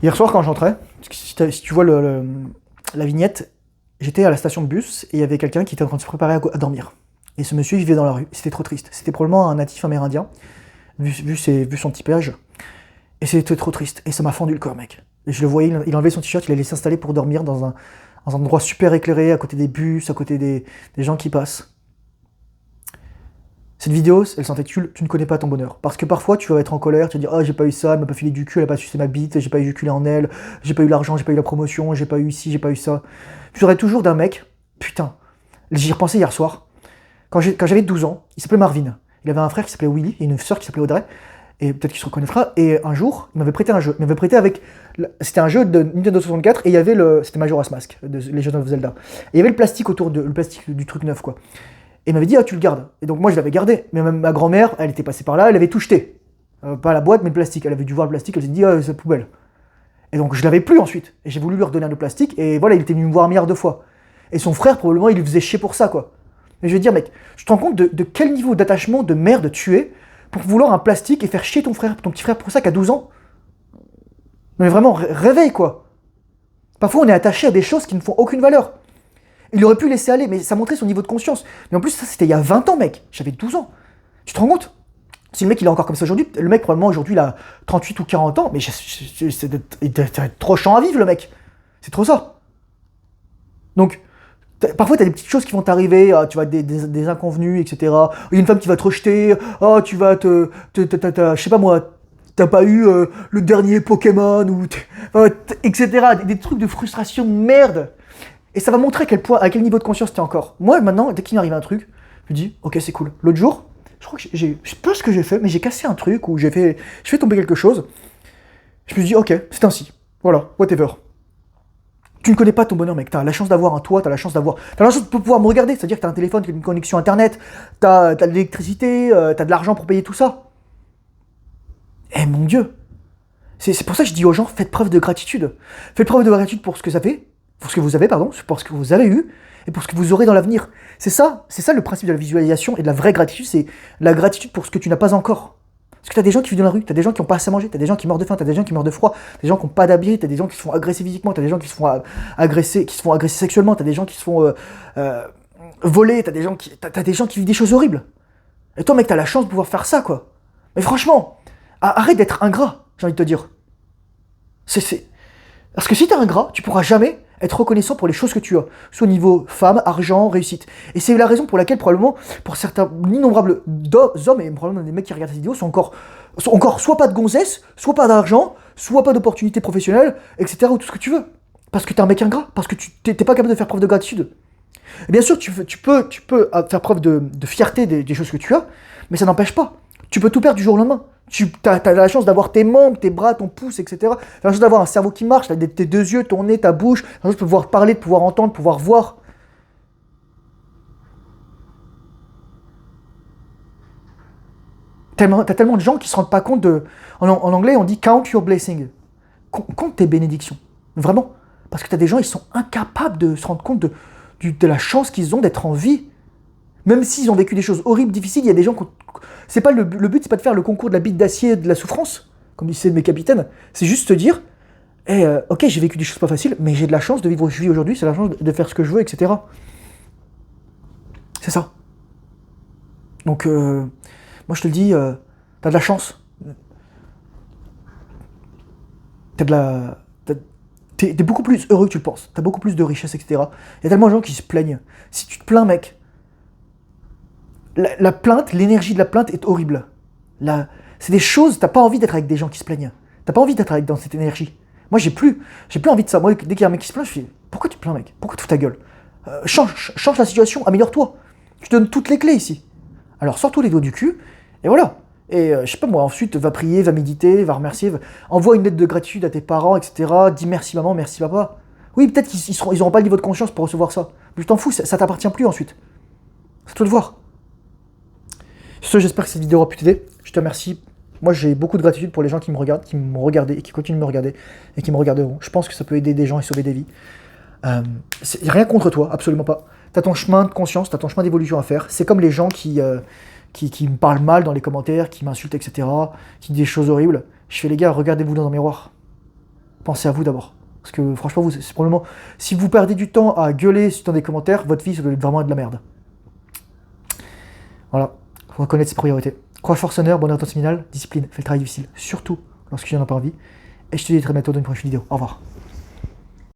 Hier soir, quand j'entrais, si tu vois la vignette, j'étais à la station de bus et il y avait quelqu'un qui était en train de se préparer à dormir. Et ce monsieur, il vivait dans la rue. C'était trop triste. C'était probablement un natif amérindien, vu son typage. Et c'était trop triste. Et ça m'a fendu le corps, mec. Et je le voyais, il enlevait son t-shirt, il allait s'installer pour dormir dans un endroit super éclairé, à côté des bus, à côté des gens qui passent. Cette vidéo, elle s'intitule « Tu ne connais pas ton bonheur ». Parce que parfois, tu vas être en colère, tu vas dire « Ah, j'ai pas eu ça, elle m'a pas filé du cul, elle a pas sucé ma bite, j'ai pas éjaculé en elle, j'ai pas eu l'argent, j'ai pas eu la promotion, j'ai pas eu ci, j'ai pas eu ça ». Tu serais toujours d'un mec, putain, j'y repensais hier soir, quand j'avais 12 ans, il s'appelait Marvin. Il avait un frère qui s'appelait Willy et une sœur qui s'appelait Audrey, et peut-être qu'il se reconnaîtra, et un jour, il m'avait prêté un jeu. Il m'avait prêté c'était un jeu de Nintendo 64, et il y avait c'était Majora's Mask, de Legend of Zelda. Et il y avait le plastique le plastique du truc neuf, quoi. Et il m'avait dit, ah, tu le gardes. Et donc moi, je l'avais gardé. Mais même ma grand-mère, elle était passée par là, elle avait tout jeté. Pas la boîte, mais le plastique. Elle avait dû voir le plastique, elle s'est dit, ah, c'est poubelle. Et donc je l'avais plus ensuite. Et j'ai voulu lui redonner le plastique, et voilà, il était venu me voir un milliard de fois. Et son frère, probablement, il lui faisait chier pour ça, quoi. Mais je veux dire, mec, je te rends compte de quel niveau d'attachement de merde tu es pour vouloir un plastique et faire chier ton petit frère pour ça qu'à 12 ans. Mais vraiment, réveille, quoi. Parfois, on est attaché à des choses qui ne font aucune valeur. Il aurait pu laisser aller, mais ça montrait son niveau de conscience. Mais en plus, ça, c'était il y a 20 ans, mec. J'avais 12 ans. Tu te rends compte? Si le mec, il est encore comme ça aujourd'hui, le mec, probablement, aujourd'hui, il a 38 ou 40 ans, mais il doit être trop chiant à vivre, le mec. C'est trop ça. Donc, parfois, t'as des petites choses qui vont t'arriver, tu vois, des inconvenus, etc. Il y a une femme qui va te rejeter, tu vas je sais pas moi, t'as pas eu le dernier Pokémon, etc. Des trucs de frustration de merde. Et ça va montrer à quel niveau de conscience t'es encore. Moi, maintenant, dès qu'il m'arrive un truc, je me dis, ok, c'est cool. L'autre jour, je crois que je sais pas ce que j'ai fait, mais j'ai cassé un truc ou je fais tomber quelque chose. Je me suis dit, ok, c'est ainsi. Voilà, whatever. Tu ne connais pas ton bonheur, mec. T'as la chance d'avoir un toit, t'as la chance de pouvoir me regarder. C'est-à-dire que t'as un téléphone, t'as une connexion internet, t'as de l'électricité, t'as de l'argent pour payer tout ça. Eh mon Dieu. C'est pour ça que je dis aux gens, faites preuve de gratitude. Faites preuve de gratitude pour ce que vous avez, pour ce que vous avez eu, et pour ce que vous aurez dans l'avenir. C'est ça le principe de la visualisation et de la vraie gratitude, c'est la gratitude pour ce que tu n'as pas encore. Parce que t'as des gens qui vivent dans la rue, t'as des gens qui n'ont pas assez à manger, t'as des gens qui meurent de faim, t'as des gens qui meurent de froid, t'as des gens qui n'ont pas d'habits, t'as des gens qui se font agresser physiquement, t'as des gens qui se font agresser sexuellement, t'as des gens qui se font voler, t'as des gens qui vivent des choses horribles. Et toi, mec, t'as la chance de pouvoir faire ça, quoi. Mais franchement, arrête d'être ingrat, j'ai envie de te dire. Parce que si t'es ingrat, tu pourras jamais être reconnaissant pour les choses que tu as, soit au niveau femme, argent, réussite. Et c'est la raison pour laquelle, probablement, pour certains innombrables hommes, et probablement des mecs qui regardent cette vidéo, sont encore soit pas de gonzesse, soit pas d'argent, soit pas d'opportunités professionnelles, etc., ou tout ce que tu veux. Parce que t'es un mec ingrat, parce que t'es pas capable de faire preuve de gratitude. Et bien sûr, tu peux faire preuve de fierté des choses que tu as, mais ça n'empêche pas. Tu peux tout perdre du jour au lendemain. T'as la chance d'avoir tes membres, tes bras, ton pouce, etc. T'as la chance d'avoir un cerveau qui marche, t'as tes deux yeux, ton nez, ta bouche, t'as la chance de pouvoir parler, de pouvoir entendre, de pouvoir voir. T'as tellement de gens qui se rendent pas compte de... En anglais, on dit « count your blessing ». Compte tes bénédictions. Vraiment. Parce que t'as des gens, ils sont incapables de se rendre compte de la chance qu'ils ont d'être en vie. Même s'ils ont vécu des choses horribles, difficiles, il y a des gens... C'est pas le but, c'est pas de faire le concours de la bite d'acier de la souffrance, comme disaient mes capitaines. C'est juste te dire, ok, j'ai vécu des choses pas faciles, mais j'ai de la chance de vivre où je vis aujourd'hui, c'est la chance de faire ce que je veux, etc. C'est ça. Donc, moi je te le dis, t'as de la chance. T'es beaucoup plus heureux que tu le penses. T'as beaucoup plus de richesse, etc. Il y a tellement de gens qui se plaignent. Si tu te plains, mec, la plainte, l'énergie de la plainte est horrible. C'est des choses, t'as pas envie d'être avec des gens qui se plaignent. T'as pas envie d'être dans cette énergie. Moi, j'ai plus envie de ça. Moi, dès qu'il y a un mec qui se plaint, je fais, pourquoi tu te plains, mec? Pourquoi tu fous ta gueule? Change la situation, améliore-toi. Je te donne toutes les clés ici. Alors, sors-toi les doigts du cul, et voilà. Et je sais pas moi, ensuite, va prier, va méditer, va remercier, envoie une lettre de gratitude à tes parents, etc. Dis merci maman, merci papa. Oui, peut-être qu'ils auront pas le niveau de conscience pour recevoir ça. Mais je t'en fous, ça t'appartient plus ensuite. C'est à toi de voir. Sur ce, j'espère que cette vidéo aura pu t'aider. Je te remercie. Moi, j'ai beaucoup de gratitude pour les gens qui me regardent, qui m'ont regardé et qui continuent de me regarder et qui me regarderont. Je pense que ça peut aider des gens et sauver des vies. C'est rien contre toi, absolument pas. T'as ton chemin de conscience, t'as ton chemin d'évolution à faire. C'est comme les gens qui me parlent mal dans les commentaires, qui m'insultent, etc., qui disent des choses horribles. Je fais, les gars, regardez-vous dans un miroir. pensez à vous d'abord. Parce que franchement, c'est probablement, si vous perdez du temps à gueuler dans des commentaires, votre vie, ça doit être vraiment de la merde. Voilà, faut reconnaître ses priorités. Courage forceneur, bonne intention finale, discipline, fais le travail difficile, surtout lorsque j'en ai pas envie. Et je te dis à très bientôt dans une prochaine vidéo. Au revoir.